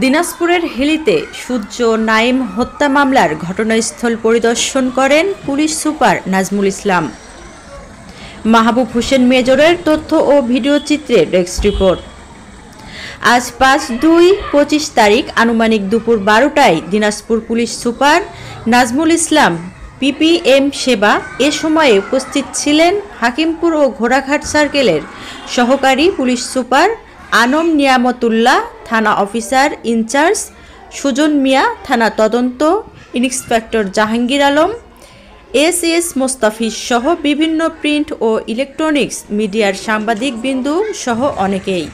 দিনাজপুরের হিলিতে সূর্য নাইম হত্যা মামলার ঘটনাস্থল পরিদর্শন করেন পুলিশ সুপার নাজমুল ইসলাম। মাহবুব হোসেন মেজরের তথ্য ও ভিডিও চিত্রে ডেস্ক রিপোর্ট। আজ ৫/২/২৫ তারিখ আনুমানিক দুপুর ১২টায় Dinajpur police super Nazmul Islam PPM সেবা এ সময়ে উপস্থিত ছিলেন হাকিমপুর ও ঘোড়াঘাট সার্কেলের সহকারী পুলিশ সুপার আনম নিয়ামতুল্লাহ, থানা অফিসার ইনচার্জ সুজন মিয়া, থানা তদন্ত ইন্সপেক্টর জাহাঙ্গীর আলম, এস মোস্তাফিজ সহ বিভিন্ন প্রিন্ট ও ইলেকট্রনিক্স মিডিয়ার সাংবাদিকবৃন্দু সহ অনেকেই।